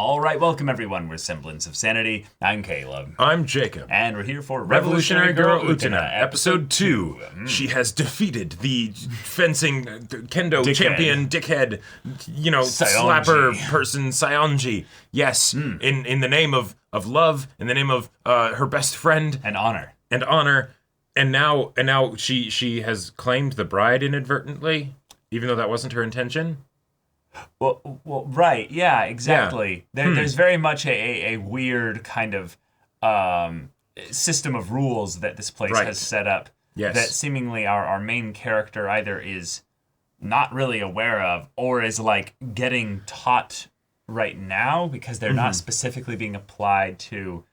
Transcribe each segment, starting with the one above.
All right, welcome everyone. We're Semblance of Sanity. I'm Caleb. I'm Jacob. And we're here for Revolutionary Girl Utena, Episode 2. She has defeated the fencing kendo champion dickhead, slapper person, Saionji. Yes, in the name of love, in the name of her best friend. And honor. And now she has claimed the bride inadvertently, even though that wasn't her intention. Well, right, yeah, exactly. Yeah. There's very much a weird kind of system of rules that this place has set up that seemingly our main character either is not really aware of or is like getting taught right now because they're not specifically being applied to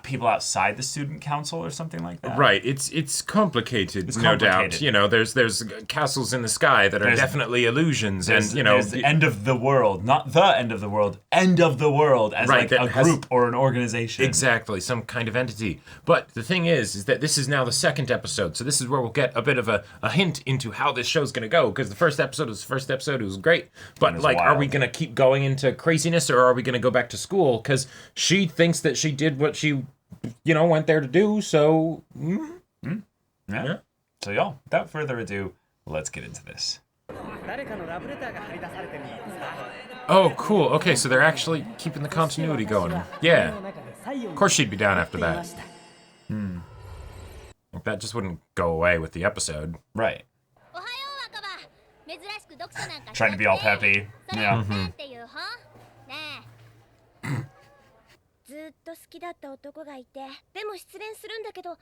people outside the student council or something like that. Right. It's complicated, no doubt. There's castles in the sky that are definitely illusions, and there's the end of the world, not the end of the world, end of the world as like a group or an organization. Exactly, some kind of entity. But the thing is that this is now the second episode, so this is where we'll get a bit of a hint into how this show's going to go, because the first episode was great, but like, wild. Are we going to keep going into craziness, or are we going to go back to school? Because she thinks that she did what she went there to do, so... Yeah. So y'all, without further ado, let's get into this. Oh, cool. Okay, so they're actually keeping the continuity going. Yeah. Of course she'd be down after that. That just wouldn't go away with the episode. Right. Trying to be all peppy. Yeah. ずっと好きだった男がいて、でも失恋するんだけど、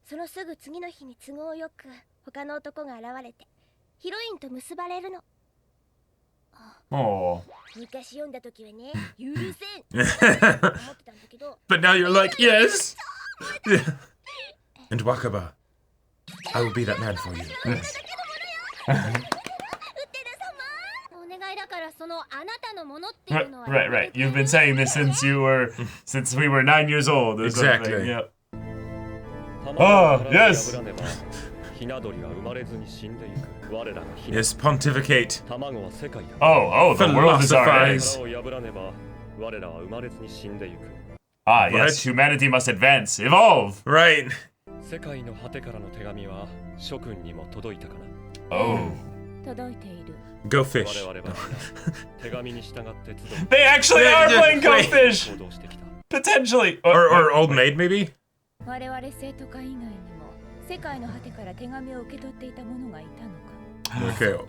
そのすぐ次の日に都合よく他の男が現れてヒロインと結ばれるの。昔読んだ時はね、許せんって思ってたんだけど。But now you're like, yes. And Wakaba, I will be that man for you. Right. You've been saying this since we were 9 years old. Exactly. Yeah. Oh, yes. Yes, pontificate. Oh, the world is ours. Ah, yes, humanity must advance, evolve. Right. Oh. Go fish. They actually are playing Go Fish! Potentially. Or Old Maid, maybe? Okay.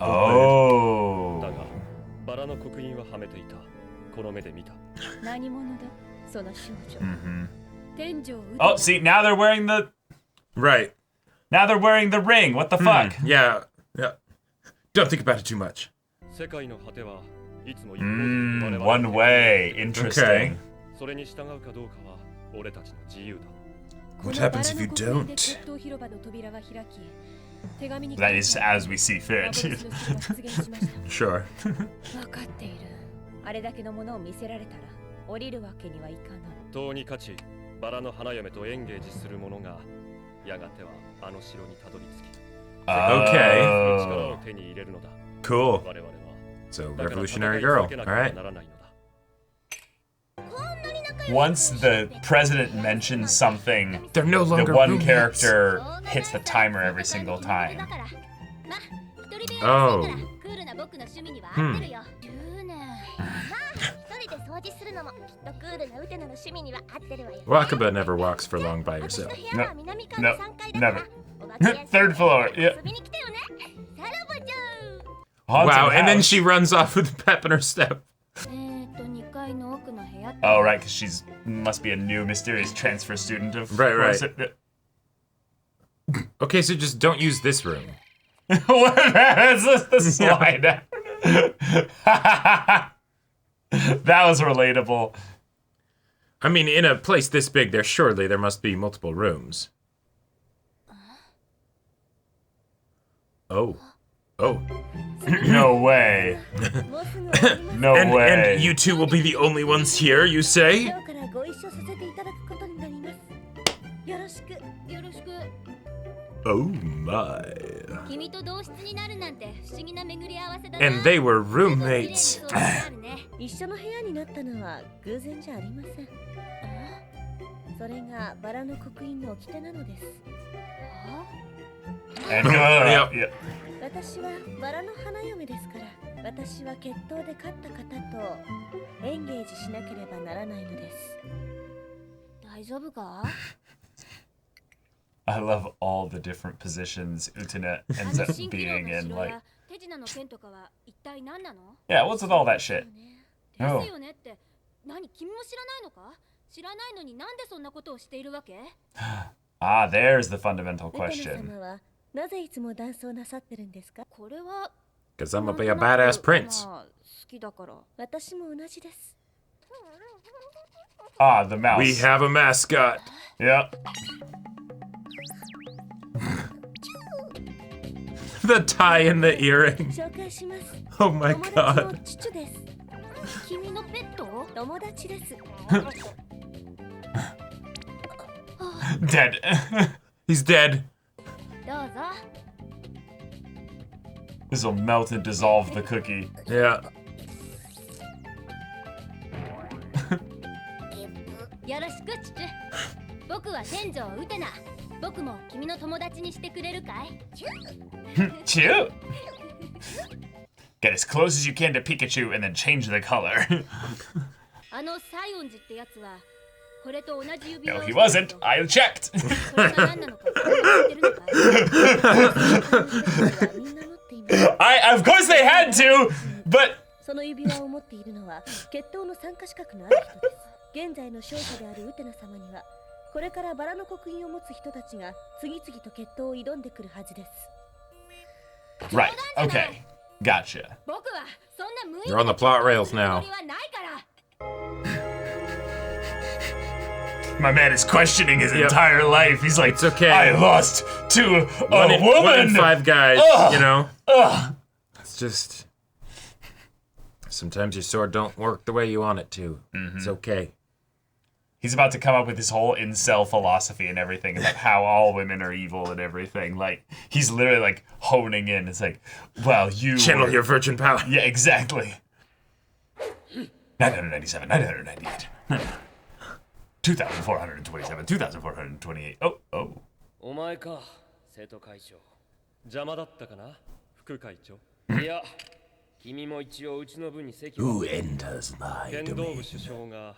Oh. Oh, see, now they're wearing the... Right. Now they're wearing the ring. What the fuck? Yeah. Don't think about it too much. One way. Interesting. Okay. What happens if you don't? That is as we see fit. Sure. Okay. Cool. So, Revolutionary Girl. Alright. Once the president mentions something, they're no longer the one roommates. character hits the timer every single time. Oh. Wakaba never walks for long by herself. No, never. Third floor, yeah. Wow, and then she runs off with a pep in her step. Oh, right, because she's must be a new mysterious transfer student of... Right. Okay, so just don't use this room. What? It's just the slide. That was relatable. I mean, in a place this big, there must be multiple rooms. Oh. No way. No way. And you two will be the only ones here, you say? Oh my. And they were roommates. 一緒の部屋になったのは偶然じゃありません。それがバラの刻印の掟なのです。Yeah. 私はバラの花嫁ですから、私は決闘で勝った方とエンゲージしなければならないのです。大丈夫か？ I love all the different positions Utena ends up being in. Like, yeah, what's with all that shit? Oh. Ah, there's the fundamental question. Because I'm gonna be a badass prince. Ah, the mouse. We have a mascot. Yeah. The tie and the earring. Oh my god. Dead. He's dead. This will melt and dissolve the cookie. Yeah. よろしくチュチュ。僕は天城ウテナ。僕も君の友達にしてくれるかい？Chew. Get as close as you can to Pikachu and then change the color. No, he wasn't. I checked. Of course they had to, but その指輪を持っているのは決闘の参加資格のある人です。現在の勝者であるウテナ様には、これからバラの刻印を持つ人たちが次々と決闘を挑んでくるはずです。Right. Okay. Gotcha. They're on the plot rails now. My man is questioning his entire life. He's like, it's okay. I lost to a woman. 1 in 5 guys, you know? It's just... Sometimes your sword don't work the way you want it to. It's okay. He's about to come up with his whole incel philosophy and everything about how all women are evil and everything. Like, he's literally like honing in. It's like, well, you channel your virgin power. Yeah, exactly. 997, 998, 2,427, 2,428. Oh. お前か、生徒会長。邪魔だったかな、副会長。いや、君も一応うちの部に席を。Who enters my domain? 剣道部首相が。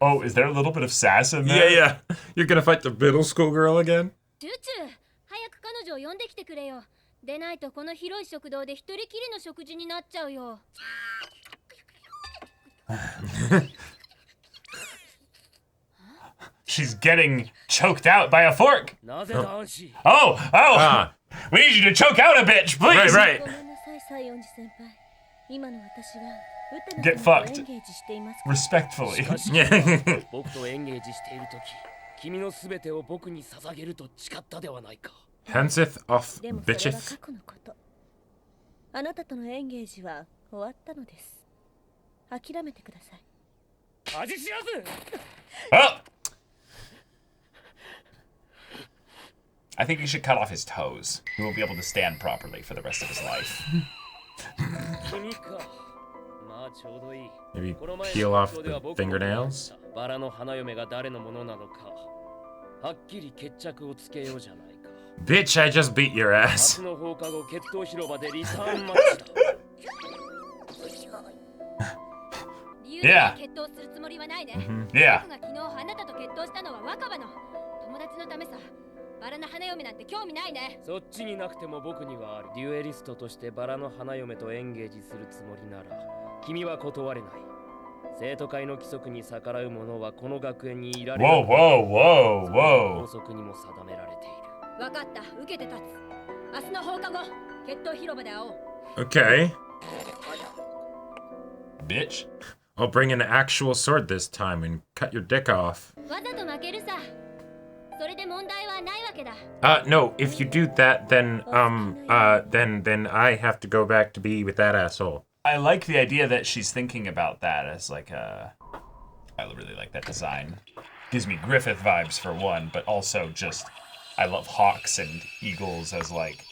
Oh, is there a little bit of sass in there? Yeah. You're gonna fight the middle school girl again? チュチュ、早く彼女を呼んできてくれよ。でないとこの広い食堂で一人きりの食事になっちゃうよ。She's getting choked out by a fork. Oh. We need you to choke out a bitch, please. Right. Get fucked. Respectfully. Hanseth of bitcheth. あなたとのエンゲージは終わったのです。諦めてください。味知らず。Oh. I think he should cut off his toes. He won't be able to stand properly for the rest of his life. Maybe peel off the fingernails? Bitch, I just beat your ass. Yeah. Yeah. バラの花嫁なんて興味ないね。そっちになくても僕にはある。デュエリストとしてバラの花嫁とエンゲージするつもりなら君は断れない。生徒会の規則に逆らう者はこの学園にいられない。法則にも定められている。わかった、受けて立つ。明日の放課後、決闘広場で会おう。Okay. Bitch. I'll bring an actual sword this time and cut your dick off. わざと負けるさ。それで問題はないわけだ。No, if you do that, then I have to go back to be with that asshole. I like the idea that she's thinking about that as like I really like that design. Gives me Griffith vibes for one, but also just, I love hawks and eagles as like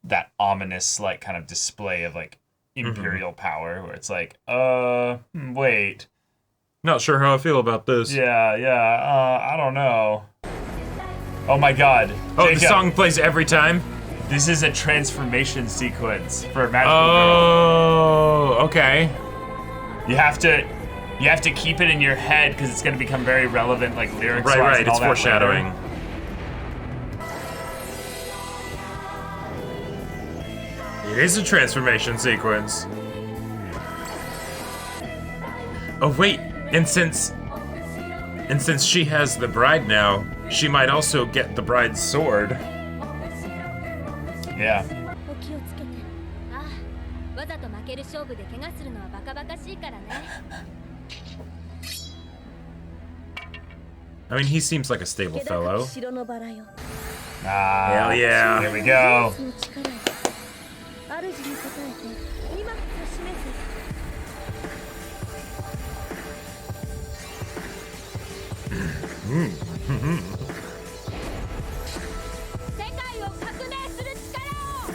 that ominous like kind of display of like imperial power, where it's like, wait. Not sure how I feel about this. Yeah, I don't know. Oh my god. Oh, Jacob, the song plays every time? this is a transformation sequence for a magical Oh, okay. girl. You have to keep it in your head because it's going to become very relevant, like lyrics. Right, it's foreshadowing. It is a transformation sequence. Oh wait, and since she has the bride now, she might also get the bride's sword. Yeah. お気をつけて。ああ、わざと負ける勝負で怪我するのはバカバカしいからね。I mean, he seems like a stable fellow. 城のバラよ。 Ah, Hell yeah. Here we go. その力を主に応えて今こそ示す。世界を革命する力を。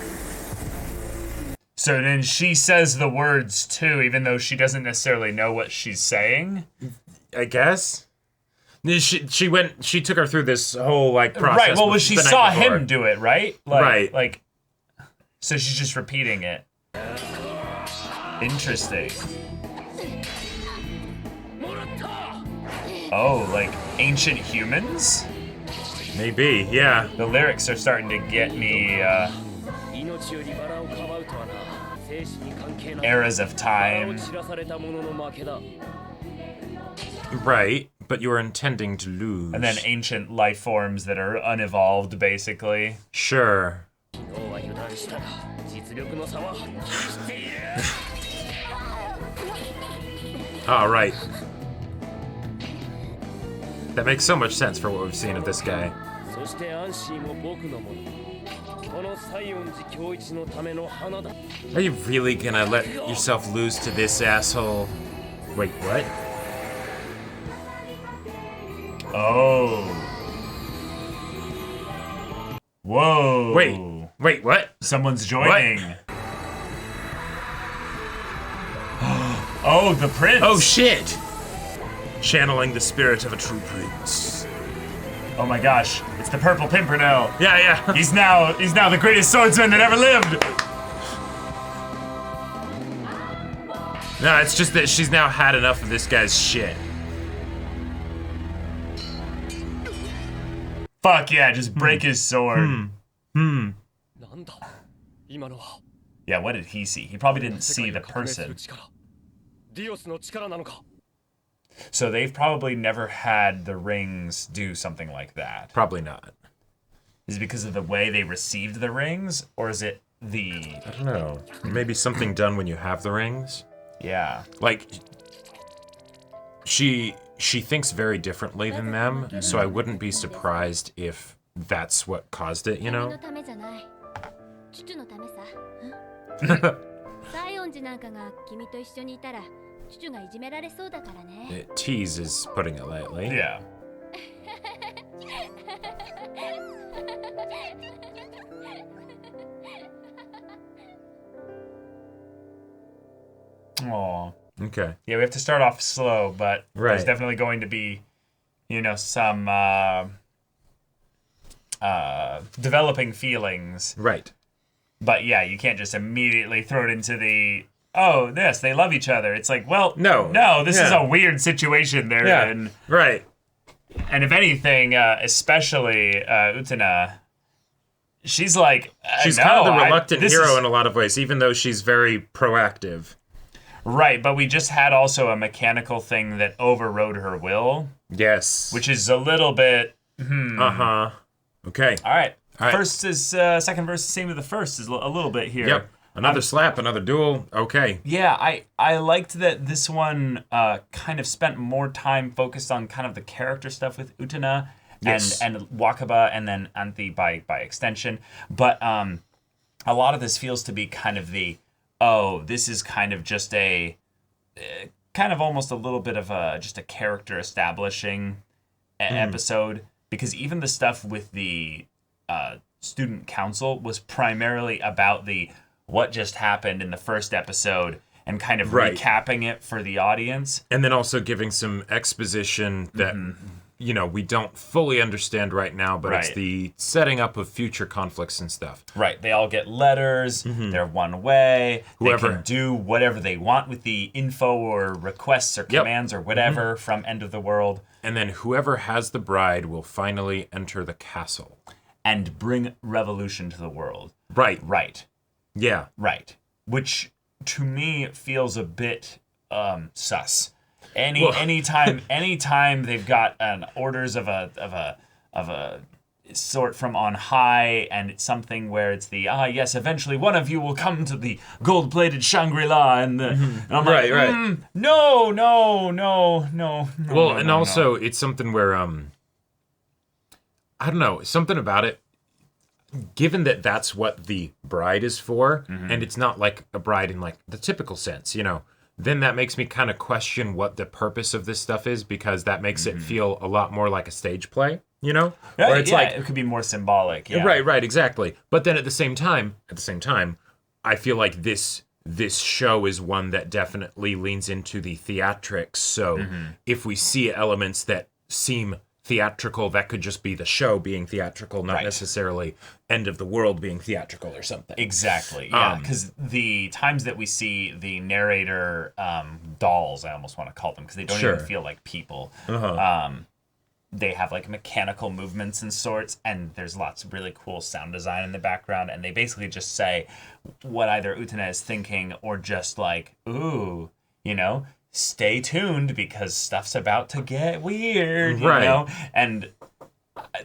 So then she says the words too, even though she doesn't necessarily know what she's saying. I guess. She took her through this whole like process. Right. Well, she the night saw before. him do it, right? Like, Right. Like, so she's just repeating it. Interesting. Oh, like ancient humans? Maybe, yeah. The lyrics are starting to get me. Eras of time. Right, but you're intending to lose. And then ancient life forms that are unevolved, basically. Sure. All right. That makes so much sense for what we've seen of this guy. Are you really gonna let yourself lose to this asshole? Wait, what? Oh. Whoa. Wait, what? Someone's joining. Oh, the prince. Oh shit! Channeling the spirit of a true prince. Oh my gosh, it's the Purple Pimpernel. Yeah. He's now the greatest swordsman that ever lived. No, it's just that she's now had enough of this guy's shit. Fuck yeah, just break his sword. Yeah, what did he see? He probably didn't see the person. So they've probably never had the rings do something like that. Probably not. Is it because of the way they received the rings? Or is it the... I don't know. Maybe something done when you have the rings? Yeah. Like, she thinks very differently than them, so I wouldn't be surprised if that's what caused it, you know? Tease is putting it lightly. Yeah. Aw. Okay. Yeah, we have to start off slow, but Right. there's definitely going to be, some developing feelings. Right. But yeah, you can't just immediately throw it into the, they love each other. It's like, well, No, this is yeah. a weird situation they're in. Right. And if anything, especially Utena, she's like, She's no, kind of the reluctant this hero is- in a lot of ways, even though she's very proactive. Right, but we just had also a mechanical thing that overrode her will, Yes. which is a little bit, Uh-huh. Okay. All right. All right. First is, second verse, same with the first is a little bit here. Yep. Another slap, another duel. Okay. Yeah, I liked that this one kind of spent more time focused on kind of the character stuff with Utena Yes. and Wakaba and then Anthi by extension. But a lot of this feels to be kind of this is kind of just a kind of almost a little bit of just a character establishing episode, because even the stuff with the student council was primarily about what just happened in the first episode and kind of recapping it for the audience. And then also giving some exposition that, we don't fully understand right now, but it's the setting up of future conflicts and stuff. Right. They all get letters. They're one way. They can do whatever they want with the info or requests or commands or whatever from End of the World. And then whoever has the bride will finally enter the castle. And bring revolution to the world. Right. Right. Yeah. Right. Which, to me, feels a bit sus. Anytime they've got orders of a sort from on high, and it's something where it's the yes, eventually one of you will come to the gold-plated Shangri-La, and I'm like, no. Well, and also it's something where I don't know, something about it. Given that that's what the bride is for, and it's not like a bride in like the typical sense, then that makes me kind of question what the purpose of this stuff is, because that makes it feel a lot more like a stage play, Where it's like it could be more symbolic. Yeah. Right, exactly. But then at the same time, I feel like this show is one that definitely leans into the theatrics. So if we see elements that seem theatrical, that could just be the show being theatrical, not necessarily End of the World being theatrical or something. Exactly, yeah, because the times that we see the narrator dolls, I almost want to call them, because they don't even feel like people. They have like mechanical movements and sorts, and there's lots of really cool sound design in the background, and they basically just say what either Utena is thinking or just like, ooh, stay tuned because stuff's about to get weird, you know? And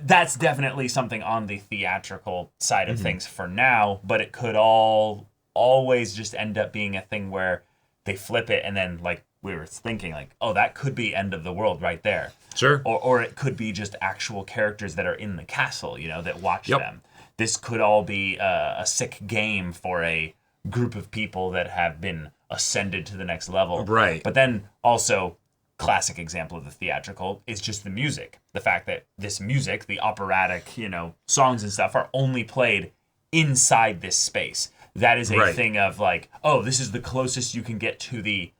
that's definitely something on the theatrical side of things for now, but it could always just end up being a thing where they flip it and then, like we were thinking, like, oh, that could be End of the World right there. Sure. Or it could be just actual characters that are in the castle, that watch them. This could all be a sick game for a group of people that have been ascended to the next level. Right. But then also, classic example of the theatrical is just the music. The fact that this music, the operatic, songs and stuff are only played inside this space. That is a thing of like, oh, this is the closest you can get to the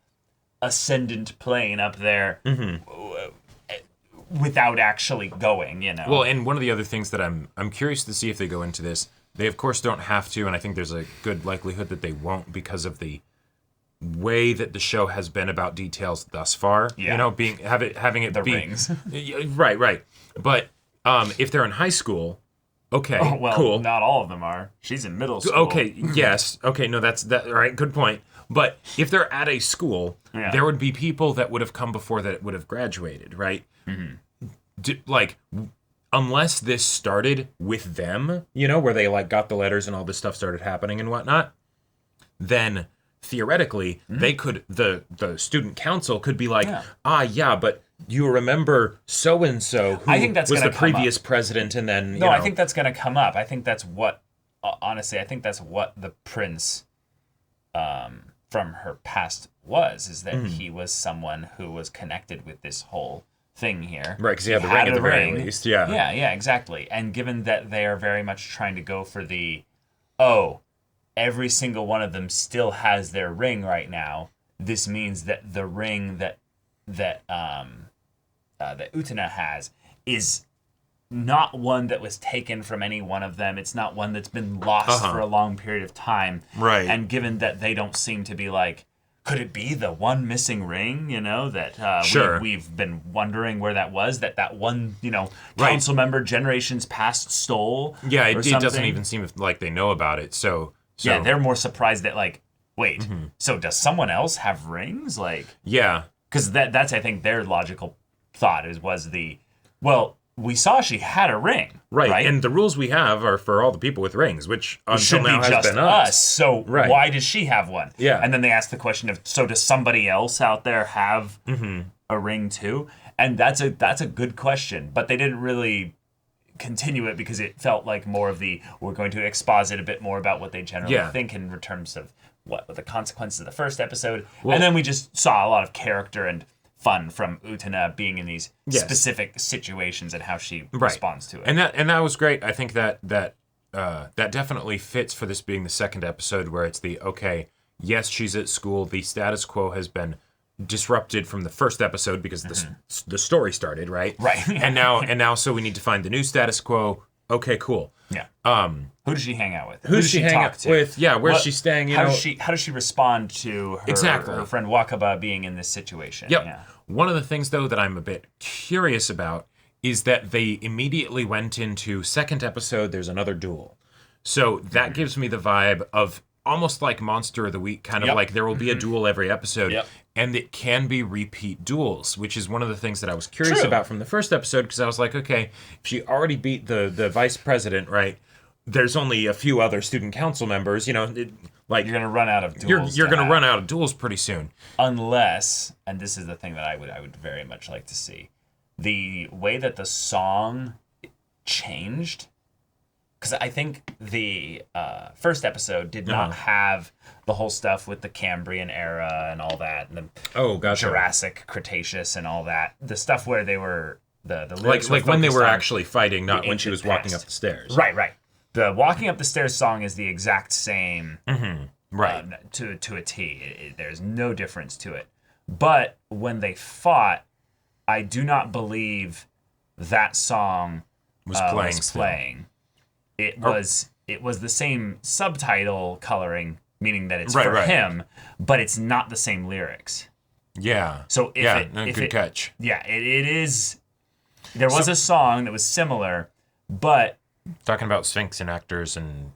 ascendant plane up there without actually going, Well, and one of the other things that I'm curious to see if they go into this, they of course don't have to, and I think there's a good likelihood that they won't because of the way that the show has been about details thus far. Having it the be rings. Right. But if they're in high school, okay, cool. Not all of them are. She's in middle school. Okay, yes. Okay, no, that's that. All right, good point. But if they're at a school, there would be people that would have come before that would have graduated, right? Unless this started with them, where they like got the letters and all this stuff started happening and whatnot, then theoretically they could the student council could be like, but you remember so and so who I think that's was the gonna come previous up. President, and then I think that's going to come up. I think that's what honestly, I think that's what the prince from her past is that he was someone who was connected with this whole thing here. Right, because he had the ring at the very least. Yeah. Yeah, exactly. And given that they are very much trying to go for the, every single one of them still has their ring right now, this means that the ring that Utena has is not one that was taken from any one of them. It's not one that's been lost for a long period of time. Right. And given that they don't seem to be like, could it be the one missing ring, that we've been wondering where that was, that one, council member generations past stole? Yeah, it doesn't even seem like they know about it. So yeah, they're more surprised that, like, wait, so does someone else have rings? Like, yeah. Because that's, I think, their logical thought we saw she had a ring. Right. And the rules we have are for all the people with rings, which until now has just been us. So why does she have one? Yeah. And then they ask the question of, so does somebody else out there have a ring too? And that's a good question, but they didn't really continue it because it felt like more of we're going to exposit a bit more about what they generally think in terms of what the consequences of the first episode. And then we just saw a lot of character and fun from Utena being in these specific situations and how she responds to it. And that was great. I think that that definitely fits for this being the second episode, where it's okay, yes, she's at school. The status quo has been disrupted from the first episode because the story started, right? Right. and now, so we need to find the new status quo. Okay, cool. Yeah. Who does she hang out with? Who does she hang out with? Yeah, where's she staying? How does she respond to her friend Wakaba being in this situation? Yep. Yeah. One of the things, though, that I'm a bit curious about is that they immediately went into second episode, there's another duel. So that gives me the vibe of almost like Monster of the Week, kind of like there will be a duel every episode. Yep. And it can be repeat duels, which is one of the things that I was curious about from the first episode, because I was like, okay, if she already beat the vice president, right, there's only a few other student council members, you're going to run out of duels. You're going to run out of duels pretty soon. Unless, and this is the thing that I would very much like to see, the way that the song changed. Because I think the first episode did not have the whole stuff with the Cambrian era and all that, and the Jurassic, Cretaceous, and all that. The stuff where they were the lyrics like when they were actually fighting, not when she was walking up the stairs. Right. The walking up the stairs song is the exact same, right, to a T. There's no difference to it. But when they fought, I do not believe that song was playing. It was the same subtitle coloring, meaning that it's for him, but it's not the same lyrics. Yeah. So good catch. Yeah, it is. There was a song that was similar, but talking about Sphinx and actors and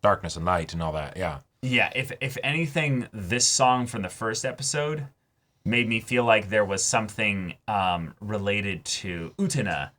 darkness and light and all that. Yeah. Yeah. If anything, this song from the first episode made me feel like there was something related to Utena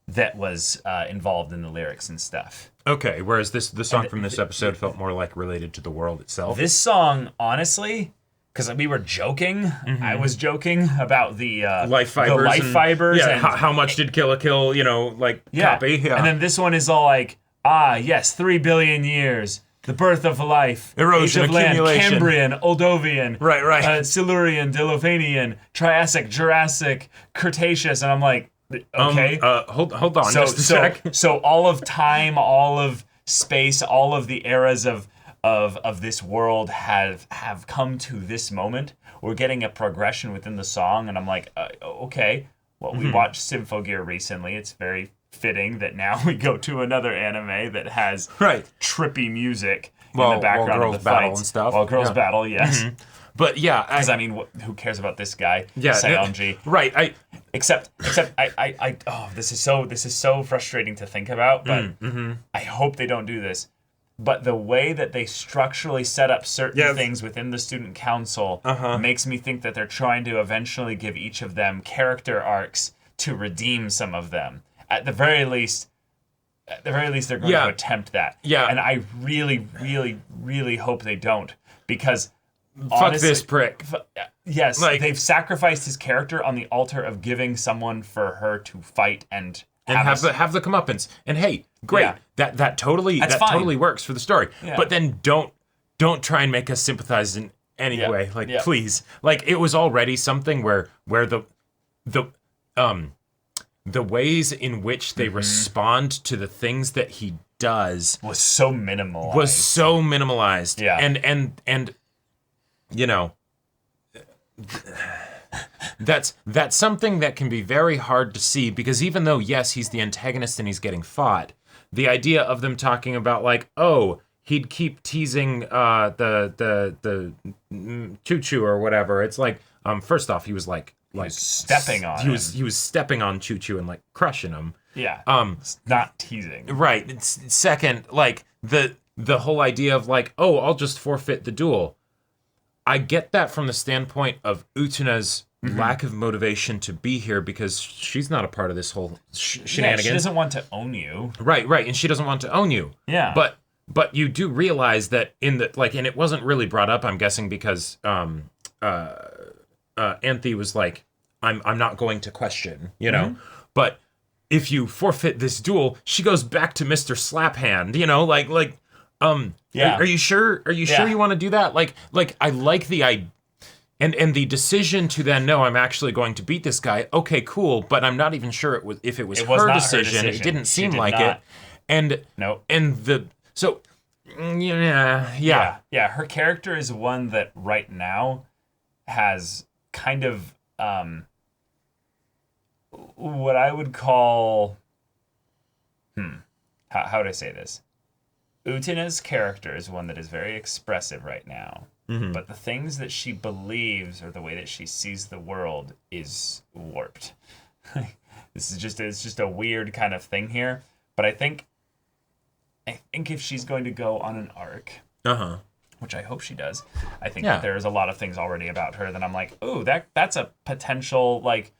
that was involved in the lyrics and stuff. Okay, whereas the song from this episode felt more like related to the world itself. This song, honestly, because we were joking, I was joking about the life fibers. Yeah, and how much did Kill la Kill, copy? Yeah. And then this one is all like, yes, 3 billion years, the birth of life, erosion, age of land, accumulation, Cambrian, Oldovian, right, Silurian, Diluvian, Triassic, Jurassic, Cretaceous, and I'm like, okay. Hold on just a sec. So all of time, all of space, all of the eras of this world have come to this moment. We're getting a progression within the song, and I'm like, okay. Well, we watched Symphogear recently. It's very fitting that now we go to another anime that has trippy music in the background of the battle fights. And stuff. Well, girls battle, yes. But yeah, because who cares about this guy? Yeah, Seonji. Right. Except this is so frustrating to think about, but I hope they don't do this. But the way that they structurally set up certain things within the student council makes me think that they're trying to eventually give each of them character arcs to redeem some of them. At the very least, they're going to attempt that. Yeah. And I really, really, really hope they don't, because fuck this prick. Yes, they've sacrificed his character on the altar of giving someone for her to fight and have the comeuppance. And hey, great. Yeah. That totally works for the story. Yeah. But then don't try and make us sympathize in any way. Please. It was already something where the ways in which they respond to the things that he does was so minimalized. Yeah. And that's something that can be very hard to see, because even though, yes, he's the antagonist and he's getting fought, the idea of them talking about he'd keep teasing the Choo-Choo or whatever. It's first off, he was stepping on him. He was stepping on Choo-Choo and crushing him. Yeah. It's not teasing. Right. Second, the whole idea of I'll just forfeit the duel. I get that from the standpoint of Utena's lack of motivation to be here, because she's not a part of this whole shenanigans. She doesn't want to own you. Right, and she doesn't want to own you. Yeah. But you do realize that and it wasn't really brought up, I'm guessing, because Anthe was I'm not going to question, But if you forfeit this duel, she goes back to Mr. Slaphand, Are you sure? Are you sure you want to do that? I like the idea, and the decision to then no, I'm actually going to beat this guy. Okay, cool, but I'm not even sure if it was her decision. It didn't seem like it. And Nope. And Yeah. Her character is one that right now has kind of what I would call how would I say this? Utena's character is one that is very expressive right now. Mm-hmm. But the things that she believes or the way that she sees the world is warped. It's just a weird kind of thing here. But I think if she's going to go on an arc, which I hope she does, I think that there's a lot of things already about her that I'm like, ooh, that's a potential like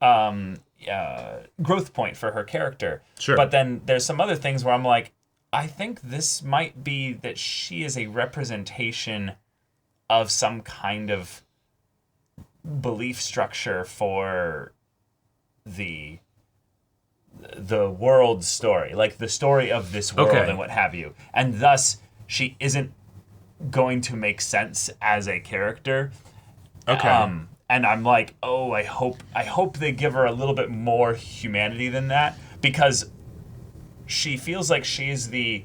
growth point for her character. Sure. But then there's some other things where I'm like, I think this might be that she is a representation of some kind of belief structure for the world story, like the story of this world and what have you. And thus, she isn't going to make sense as a character. Okay. And I'm like, oh, I hope they give her a little bit more humanity than that, because she feels like she's the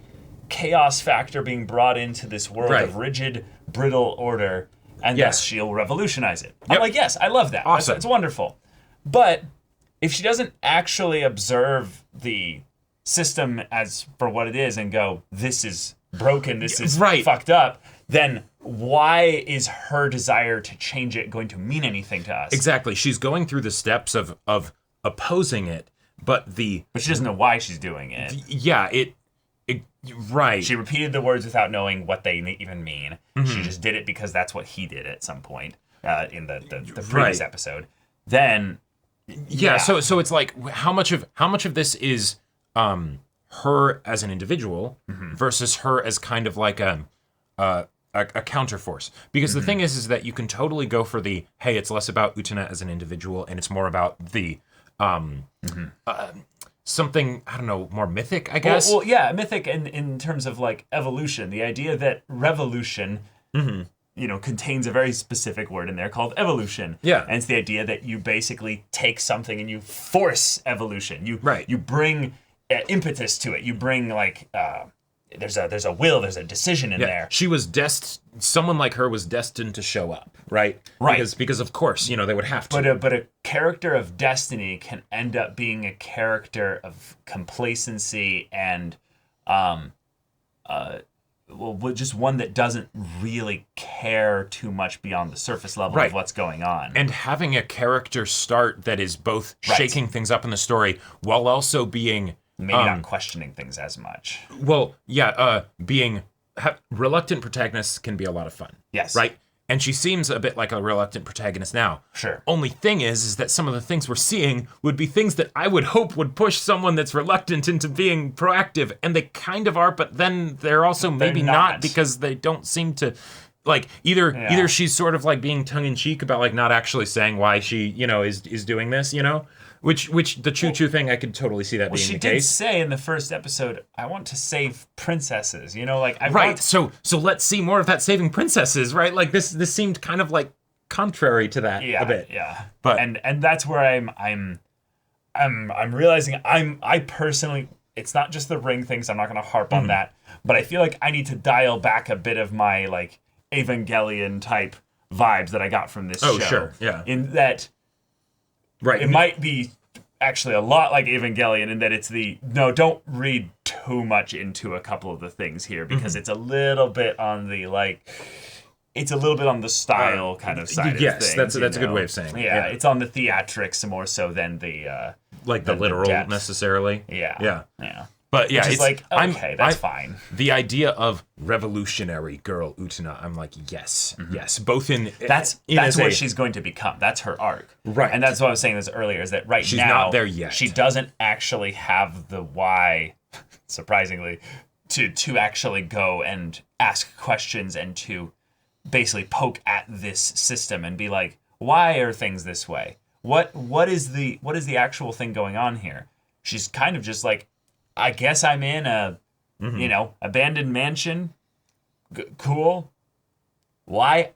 chaos factor being brought into this world of rigid, brittle order, and thus she'll revolutionize it. I'm like, yes, I love that. Awesome. It's wonderful. But if she doesn't actually observe the system as for what it is and go, this is broken, this is fucked up, then why is her desire to change it going to mean anything to us? Exactly. She's going through the steps of opposing it, but she doesn't know why she's doing it. Yeah, right. She repeated the words without knowing what they even mean. Mm-hmm. She just did it because that's what he did at some point in the previous episode. Then so it's like how much of this is her as an individual versus her as kind of like a counterforce, because the thing is that you can totally go for the, hey, it's less about Utena as an individual and it's more about the something, I don't know, more mythic, I guess. Well, yeah, mythic in terms of like evolution. The idea that revolution, contains a very specific word in there called evolution. Yeah. And it's the idea that you basically take something and you force evolution. You bring impetus to it. You bring like there's a will, there's a decision in there. She was someone like her was destined to show up, right? Right. Because of course, they would have to. But a character of destiny can end up being a character of complacency and just one that doesn't really care too much beyond the surface level of what's going on. And having a character start that is both shaking things up in the story while also being maybe not questioning things as much. Well, being reluctant protagonists can be a lot of fun. Yes. Right? And she seems a bit like a reluctant protagonist now. Sure. Only thing is that some of the things we're seeing would be things that I would hope would push someone that's reluctant into being proactive. And they kind of are, but then they're also maybe not, because they don't seem to... Like, either she's sort of like being tongue-in-cheek about like not actually saying why she, is doing this, Which the choo-choo thing, I could totally see that being the case. She did say in the first episode, I want to save princesses, So let's see more of that saving princesses, right? Like this seemed kind of like contrary to that a bit. Yeah. But and that's where I'm realizing I personally, it's not just the ring things, I'm not going to harp on that, but I feel like I need to dial back a bit of my like Evangelion type vibes that I got from this show. Oh, sure. Yeah. In that it might be actually a lot like Evangelion in that it's don't read too much into a couple of the things here, because it's a little bit on the style kind of side of things. Yes, that's a good way of saying it. Yeah, it's on the theatrics more so than the the literal necessarily. Yeah. But yeah, it's like, okay, that's fine. The idea of revolutionary girl Utena, I'm like, yes, both in that's what she's going to become. That's her arc, right? And that's what I was saying this earlier, is that she's now not there yet. She doesn't actually have the why, surprisingly, to actually go and ask questions and to basically poke at this system and be like, why are things this way? What is the actual thing going on here? She's kind of just like, I guess I'm in a, abandoned mansion. Cool. Why?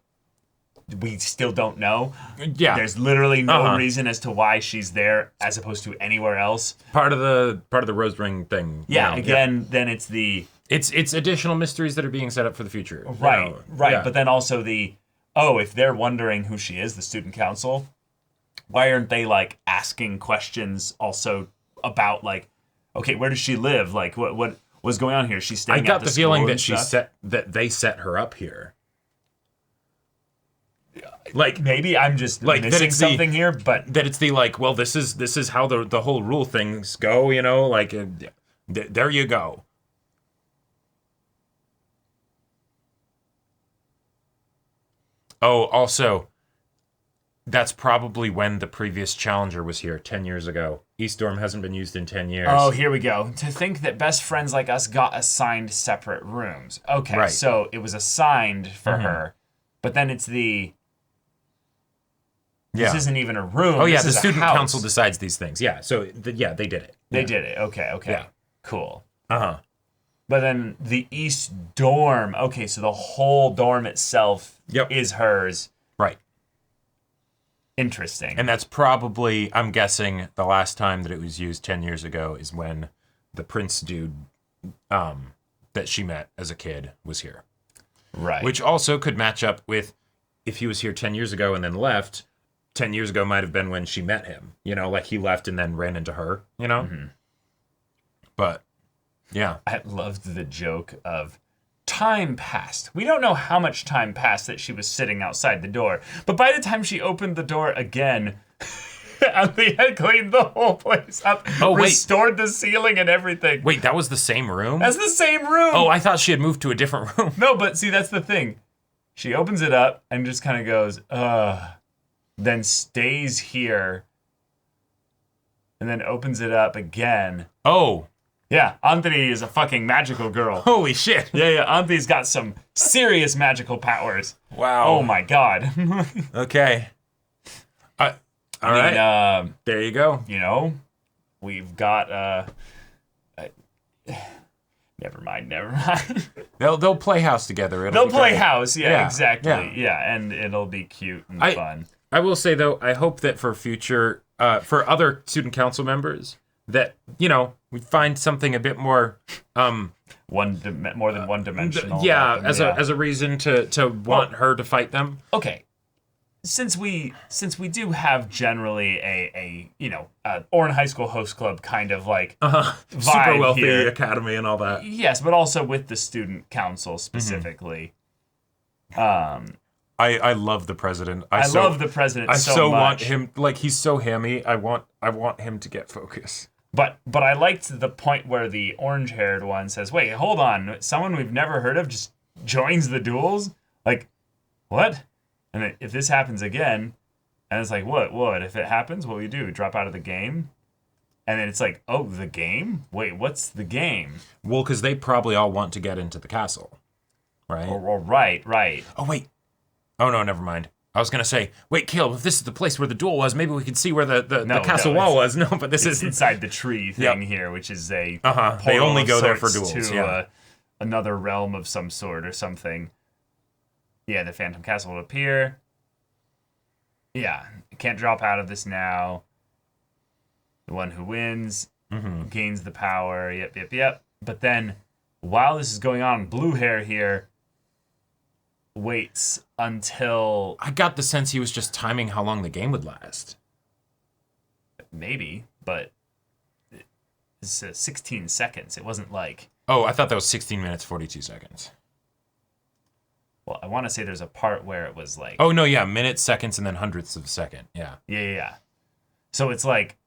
we still don't know. Yeah. There's literally no reason as to why she's there as opposed to anywhere else. Part of the rose ring thing. Yeah, then it's the... It's additional mysteries that are being set up for the future. Right, right. Yeah. But then also if they're wondering who she is, the student council, why aren't they, like, asking questions also about, like, okay, where does she live? Like, what was going on here? She's staying at the I got the feeling that they set her up here. Like, maybe I'm just missing something here, but that it's this is how the whole rule things go, like there you go. Oh, also, that's probably when the previous challenger was here 10 years ago. East Dorm hasn't been used in 10 years. Oh, here we go. To think that best friends like us got assigned separate rooms. Okay, right. So it was assigned for her, but then it's this isn't even a room. Oh, yeah, the student council decides these things. Yeah, so, they did it. They did it. Okay. Yeah. Cool. Uh-huh. But then the East Dorm, okay, so the whole dorm itself is hers. Right. Interesting. And that's probably, I'm guessing, the last time that it was used 10 years ago is when the prince dude that she met as a kid was here. Right. Which also could match up with if he was here 10 years ago and then left, 10 years ago might have been when she met him. Like he left and then ran into her, Mm-hmm. But, yeah. I loved the joke of time passed. We don't know how much time passed that she was sitting outside the door, but by the time she opened the door again, they had cleaned the whole place up, restored the ceiling and everything. Wait, that was the same room? That's the same room! Oh, I thought she had moved to a different room. No, but see, that's the thing. She opens it up and just kind of goes, then stays here, and then opens it up again. Oh. Yeah, Anthony is a fucking magical girl. Holy shit. Yeah, Anthony's got some serious magical powers. Wow. Oh my god. Okay. All right. There you go. We've got, never mind. They'll play house together. They'll play house, yeah, exactly. Yeah, and it'll be cute and fun. I will say, though, I hope that for future, for other student council members, that, we find something a bit more... more than one-dimensional. As a reason to want her to fight them. Okay. Since we do have generally a Orin High School Host Club kind of like vibe super wealthy here. academy and all that. Yes, but also with the student council specifically. Mm-hmm. I love the president. I love the president. I so much. Want him, like, he's so hammy. I want him to get focus. But I liked the point where the orange-haired one says, "Wait, hold on! Someone we've never heard of just joins the duels? Like, what?" And then if this happens again, and it's like, what? If it happens, what will you do? Drop out of the game? And then it's like, oh, the game? Wait, what's the game? Well, because they probably all want to get into the castle, right? Right. Oh, wait. Oh, no, never mind. I was going to say, wait, Caleb, if this is the place where the duel was, maybe we could see where the castle wall was. No, but this is inside the tree thing here, which is a They only go there for duels. To another realm of some sort or something. Yeah, the Phantom Castle will appear. Yeah, can't drop out of this now. The one who wins gains the power. Yep. But then, while this is going on, blue hair here waits until... I got the sense he was just timing how long the game would last. Maybe, but it's 16 seconds. It wasn't like... Oh, I thought that was 16 minutes, 42 seconds. Well, I want to say there's a part where it was like... Oh, no, yeah, minutes, seconds, and then hundredths of a second. Yeah. Yeah. So it's like...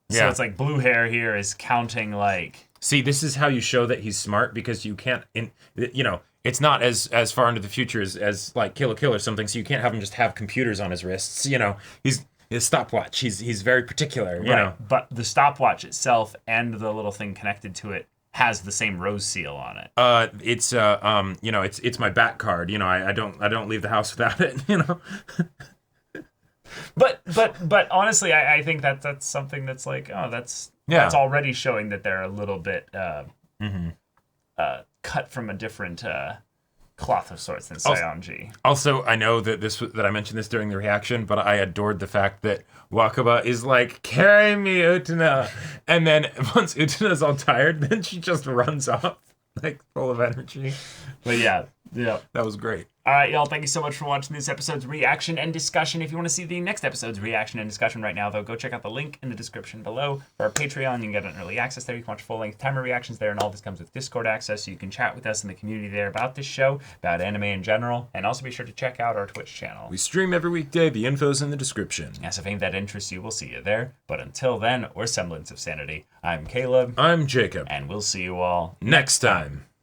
So it's like blue hair here is counting like... See, this is how you show that he's smart, because you can't... It's not as far into the future as like Kill la Kill or something, so you can't have him just have computers on his wrists. He's his stopwatch. He's very particular, you know. But the stopwatch itself and the little thing connected to it has the same rose seal on it. It's my back card. I don't leave the house without it. But honestly, I think that's something that's like, that's already showing that they're a little bit cut from a different cloth of sorts than Saionji. Also, I know that that I mentioned this during the reaction, but I adored the fact that Wakaba is like, carry me, Utena. And then once Utena's all tired, then she just runs off, like full of energy. But yeah. That was great. All right, y'all, thank you so much for watching this episode's reaction and discussion. If you want to see the next episode's reaction and discussion right now, though, go check out the link in the description below for our Patreon. You can get an early access there. You can watch full-length timer reactions there, and all this comes with Discord access, so you can chat with us in the community there about this show, about anime in general, and also be sure to check out our Twitch channel. We stream every weekday. The info's in the description. Yeah, so if any of that interests you, we'll see you there. But until then, we're Semblance of Sanity. I'm Caleb. I'm Jacob. And we'll see you all next time.